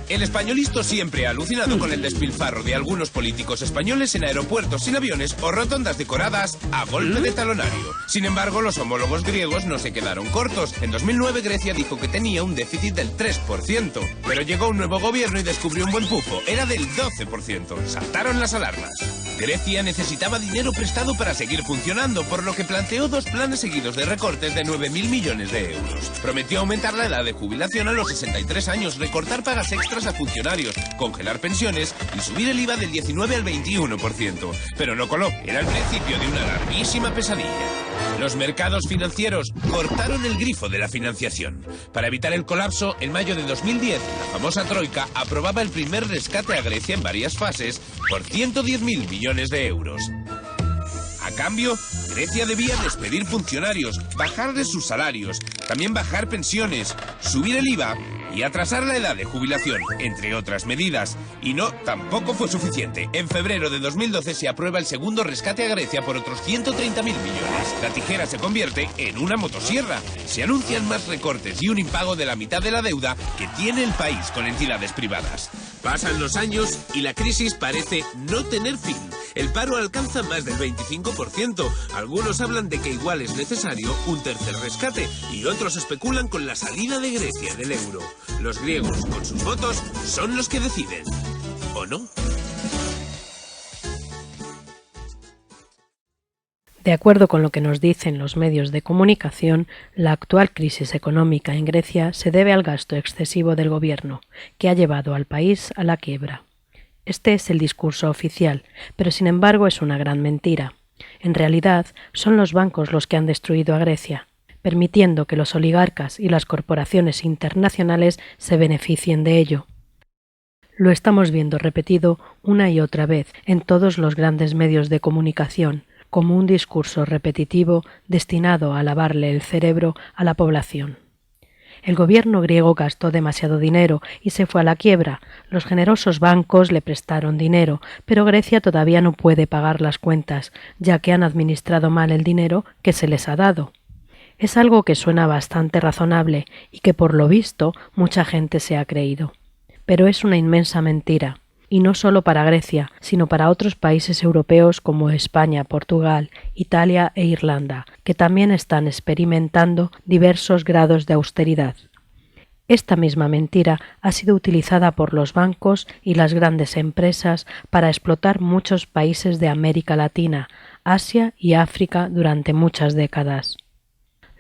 El españolisto siempre ha alucinado con el despilfarro de algunos políticos españoles en aeropuertos sin aviones o rotondas decoradas a golpe de talonario. Sin embargo, los homólogos griegos no se quedaron cortos. En 2009 Grecia dijo que tenía un déficit del 3%, pero llegó un nuevo gobierno y descubrió un buen pufo. Era del 12%. Saltaron las alarmas. Grecia necesitaba dinero prestado para seguir funcionando, por lo que planteó dos planes seguidos de recortes de 9.000 millones de euros. Prometió aumentar la edad de jubilación a los 63 años, recortar pagas extras a funcionarios, congelar pensiones y subir el IVA del 19 al 21%. Pero no coló, era el principio de una larguísima pesadilla. Los mercados financieros cortaron el grifo de la financiación. Para evitar el colapso, en mayo de 2010, la famosa Troika aprobaba el primer rescate a Grecia en varias fases por 110.000 millones de euros. A cambio, Grecia debía despedir funcionarios, bajarles sus salarios, también bajar pensiones, subir el IVA y atrasar la edad de jubilación, entre otras medidas. Y no, tampoco fue suficiente. En febrero de 2012 se aprueba el segundo rescate a Grecia por otros 130.000 millones. La tijera se convierte en una motosierra. Se anuncian más recortes y un impago de la mitad de la deuda que tiene el país con entidades privadas. Pasan los años y la crisis parece no tener fin. El paro alcanza más del 25%. Algunos hablan de que igual es necesario un tercer rescate y otros especulan con la salida de Grecia del euro. Los griegos, con sus votos, son los que deciden. ¿O no? De acuerdo con lo que nos dicen los medios de comunicación, la actual crisis económica en Grecia se debe al gasto excesivo del gobierno, que ha llevado al país a la quiebra. Este es el discurso oficial, pero sin embargo es una gran mentira. En realidad, son los bancos los que han destruido a Grecia, permitiendo que los oligarcas y las corporaciones internacionales se beneficien de ello. Lo estamos viendo repetido una y otra vez en todos los grandes medios de comunicación, como un discurso repetitivo destinado a lavarle el cerebro a la población. El gobierno griego gastó demasiado dinero y se fue a la quiebra. Los generosos bancos le prestaron dinero, pero Grecia todavía no puede pagar las cuentas, ya que han administrado mal el dinero que se les ha dado. Es algo que suena bastante razonable y que por lo visto mucha gente se ha creído. Pero es una inmensa mentira. Y no solo para Grecia, sino para otros países europeos como España, Portugal, Italia e Irlanda, que también están experimentando diversos grados de austeridad. Esta misma mentira ha sido utilizada por los bancos y las grandes empresas para explotar muchos países de América Latina, Asia y África durante muchas décadas.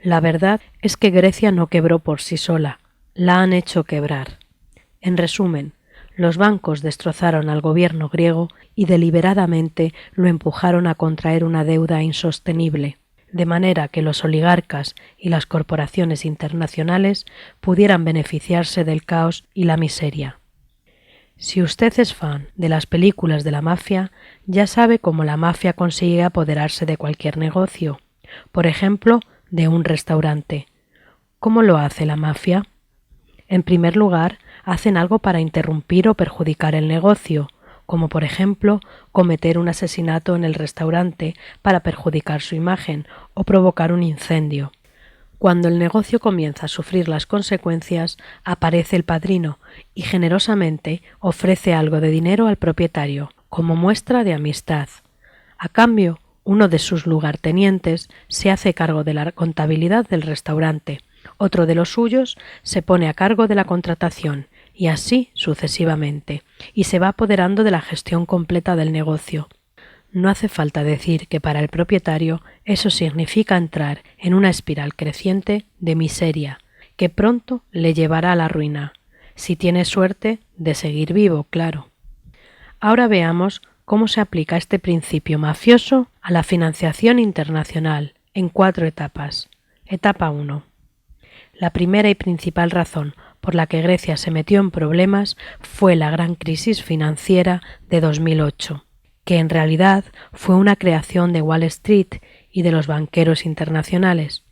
La verdad es que Grecia no quebró por sí sola, la han hecho quebrar. En resumen, los bancos destrozaron al gobierno griego y deliberadamente lo empujaron a contraer una deuda insostenible, de manera que los oligarcas y las corporaciones internacionales pudieran beneficiarse del caos y la miseria. Si usted es fan de las películas de la mafia, ya sabe cómo la mafia consigue apoderarse de cualquier negocio, por ejemplo, de un restaurante. ¿Cómo lo hace la mafia? En primer lugar, hacen algo para interrumpir o perjudicar el negocio, como por ejemplo cometer un asesinato en el restaurante para perjudicar su imagen o provocar un incendio. Cuando el negocio comienza a sufrir las consecuencias, aparece el padrino y generosamente ofrece algo de dinero al propietario, como muestra de amistad. A cambio, uno de sus lugartenientes se hace cargo de la contabilidad del restaurante, otro de los suyos se pone a cargo de la contratación, y así sucesivamente, y se va apoderando de la gestión completa del negocio. No hace falta decir que para el propietario eso significa entrar en una espiral creciente de miseria, que pronto le llevará a la ruina, si tiene suerte de seguir vivo, claro. Ahora veamos cómo se aplica este principio mafioso a la financiación internacional, en 4 etapas. Etapa 1. La primera y principal razón por la que Grecia se metió en problemas fue la gran crisis financiera de 2008, que en realidad fue una creación de Wall Street y de los banqueros internacionales.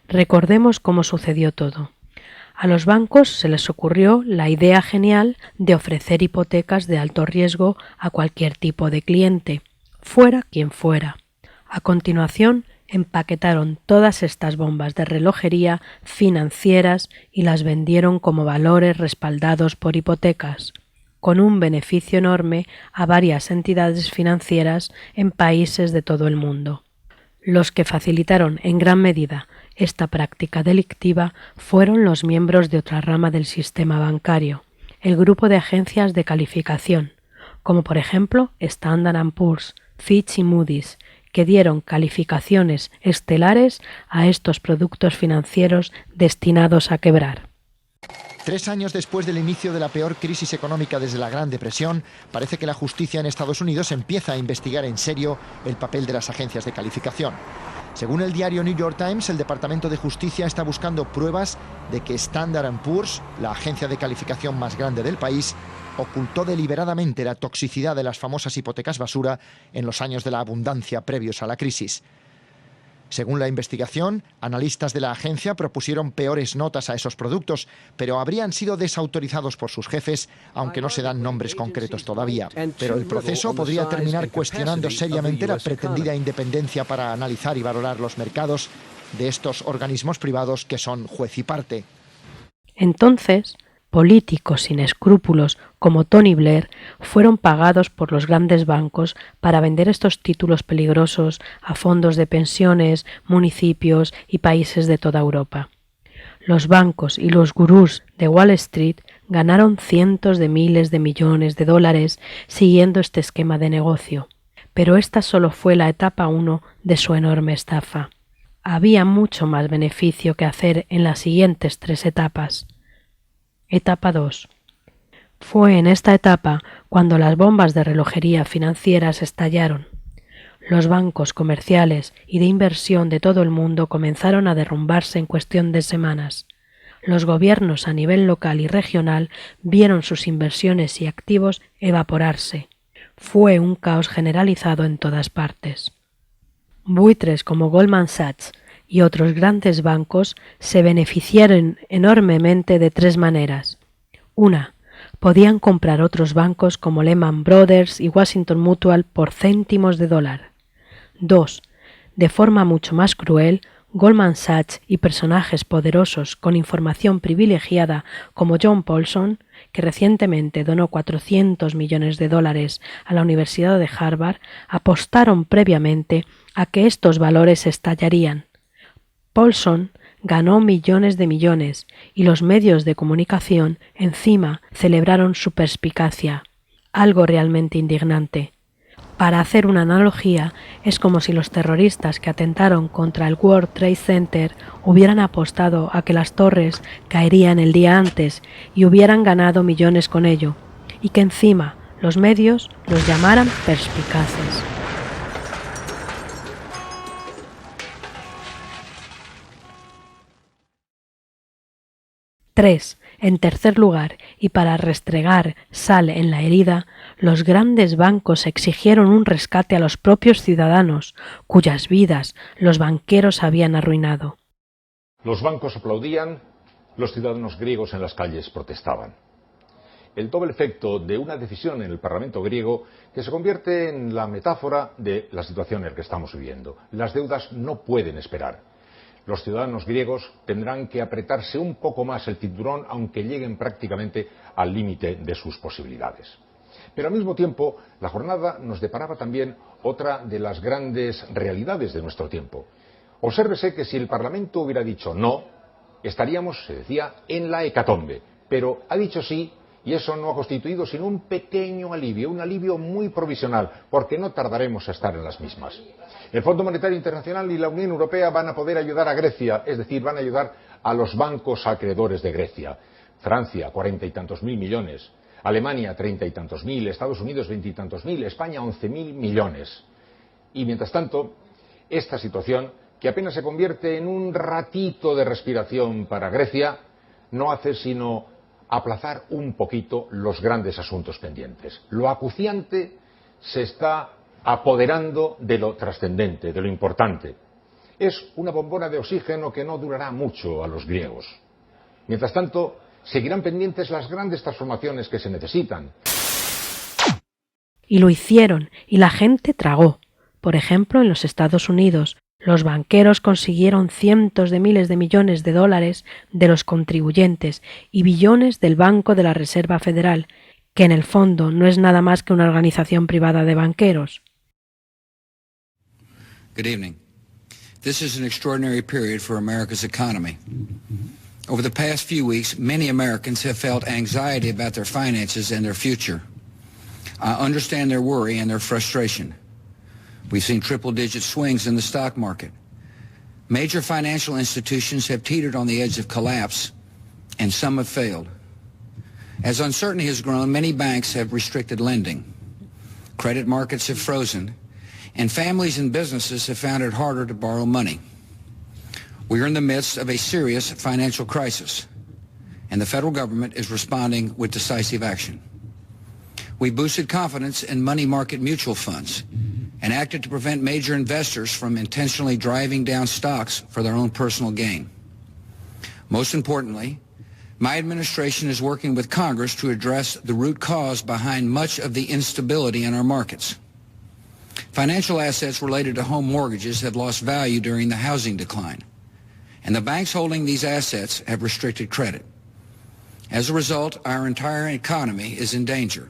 Recordemos cómo sucedió todo. A los bancos se les ocurrió la idea genial de ofrecer hipotecas de alto riesgo a cualquier tipo de cliente, fuera quien fuera. A continuación, Empaquetaron todas estas bombas de relojería financieras y las vendieron como valores respaldados por hipotecas, con un beneficio enorme a varias entidades financieras en países de todo el mundo. Los que facilitaron en gran medida esta práctica delictiva fueron los miembros de otra rama del sistema bancario, el grupo de agencias de calificación, como por ejemplo Standard & Poor's, Fitch y Moody's, que dieron calificaciones estelares a estos productos financieros destinados a quebrar. 3 años después del inicio de la peor crisis económica desde la Gran Depresión, parece que la justicia en Estados Unidos empieza a investigar en serio el papel de las agencias de calificación. Según el diario New York Times, el Departamento de Justicia está buscando pruebas de que Standard & Poor's, la agencia de calificación más grande del país, ocultó deliberadamente la toxicidad de las famosas hipotecas basura en los años de la abundancia previos a la crisis. Según la investigación, analistas de la agencia propusieron peores notas a esos productos, pero habrían sido desautorizados por sus jefes, aunque no se dan nombres concretos todavía. Pero el proceso podría terminar cuestionando seriamente la pretendida independencia para analizar y valorar los mercados de estos organismos privados que son juez y parte. Entonces, políticos sin escrúpulos como Tony Blair fueron pagados por los grandes bancos para vender estos títulos peligrosos a fondos de pensiones, municipios y países de toda Europa. Los bancos y los gurús de Wall Street ganaron cientos de miles de millones de dólares siguiendo este esquema de negocio, pero esta solo fue la etapa 1 de su enorme estafa. Había mucho más beneficio que hacer en las siguientes 3 etapas. Etapa 2. Fue en esta etapa cuando las bombas de relojería financieras estallaron. Los bancos comerciales y de inversión de todo el mundo comenzaron a derrumbarse en cuestión de semanas. Los gobiernos a nivel local y regional vieron sus inversiones y activos evaporarse. Fue un caos generalizado en todas partes. Buitres como Goldman Sachs y otros grandes bancos se beneficiaron enormemente de 3 maneras. 1. Podían comprar otros bancos como Lehman Brothers y Washington Mutual por céntimos de dólar. 2. De forma mucho más cruel, Goldman Sachs y personajes poderosos con información privilegiada como John Paulson, que recientemente donó $400 millones a la Universidad de Harvard, apostaron previamente a que estos valores estallarían. Paulson ganó millones de millones y los medios de comunicación encima celebraron su perspicacia, algo realmente indignante. Para hacer una analogía, es como si los terroristas que atentaron contra el World Trade Center hubieran apostado a que las torres caerían el día antes y hubieran ganado millones con ello, y que encima los medios los llamaran perspicaces. En tercer lugar, y para restregar sal en la herida, los grandes bancos exigieron un rescate a los propios ciudadanos, cuyas vidas los banqueros habían arruinado. Los bancos aplaudían, los ciudadanos griegos en las calles protestaban. El doble efecto de una decisión en el Parlamento griego que se convierte en la metáfora de la situación en la que estamos viviendo. Las deudas no pueden esperar. Los ciudadanos griegos tendrán que apretarse un poco más el cinturón aunque lleguen prácticamente al límite de sus posibilidades. Pero al mismo tiempo, la jornada nos deparaba también otra de las grandes realidades de nuestro tiempo. Obsérvese que si el Parlamento hubiera dicho no, estaríamos, se decía, en la hecatombe. Pero ha dicho sí, y eso no ha constituido sino un pequeño alivio, un alivio muy provisional, porque no tardaremos a estar en las mismas. El Fondo Monetario Internacional y la Unión Europea van a poder ayudar a Grecia, es decir, van a ayudar a los bancos acreedores de Grecia. Francia, 40 y tantos mil millones. Alemania, 30 y tantos mil. Estados Unidos, 20 y tantos mil. España, 11.000 millones. Y mientras tanto, esta situación, que apenas se convierte en un ratito de respiración para Grecia, no hace sino aplazar un poquito los grandes asuntos pendientes. Lo acuciante se está apoderando de lo trascendente, de lo importante. Es una bombona de oxígeno que no durará mucho a los griegos. Mientras tanto, seguirán pendientes las grandes transformaciones que se necesitan. Y lo hicieron, y la gente tragó. Por ejemplo, en los Estados Unidos, los banqueros consiguieron cientos de miles de millones de dólares de los contribuyentes y billones del Banco de la Reserva Federal, que en el fondo no es nada más que una organización privada de banqueros. Good evening. This is an extraordinary period for America's economy. Over the past few weeks, many Americans have felt anxiety about their finances and their future. I understand their worry and their frustration. We've seen triple-digit swings in the stock market. Major financial institutions have teetered on the edge of collapse, and some have failed. As uncertainty has grown, many banks have restricted lending. Credit markets have frozen, and families and businesses have found it harder to borrow money. We are in the midst of a serious financial crisis, and the federal government is responding with decisive action. We boosted confidence in money market mutual funds and acted to prevent major investors from intentionally driving down stocks for their own personal gain. Most importantly, my administration is working with Congress to address the root cause behind much of the instability in our markets. Financial assets related to home mortgages have lost value during the housing decline, and the banks holding these assets have restricted credit. As a result, our entire economy is in danger.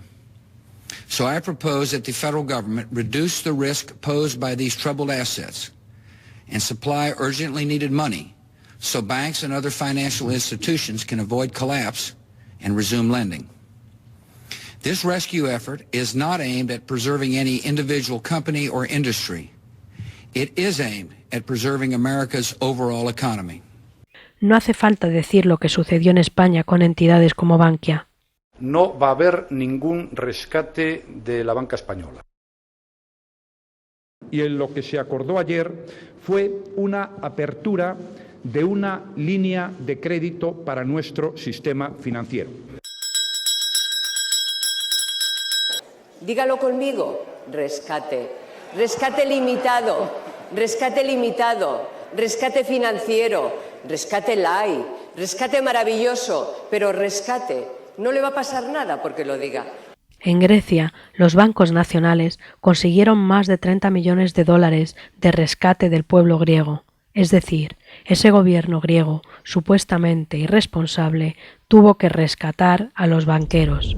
So I propose that the federal government reduce the risk posed by these troubled assets and supply urgently needed money so banks and other financial institutions can avoid collapse and resume lending. This rescue effort is not aimed at preserving any individual company or industry. It is aimed at preserving America's overall economy. No hace falta decir lo que sucedió en España con entidades como Bankia. No va a haber ningún rescate de la banca española. Y en lo que se acordó ayer fue una apertura de una línea de crédito para nuestro sistema financiero. Dígalo conmigo, rescate. Rescate limitado, rescate limitado, rescate financiero, rescate light, rescate maravilloso, pero rescate. No le va a pasar nada porque lo diga. En Grecia, los bancos nacionales consiguieron más de 30 millones de dólares de rescate del pueblo griego. Es decir, ese gobierno griego, supuestamente irresponsable, tuvo que rescatar a los banqueros.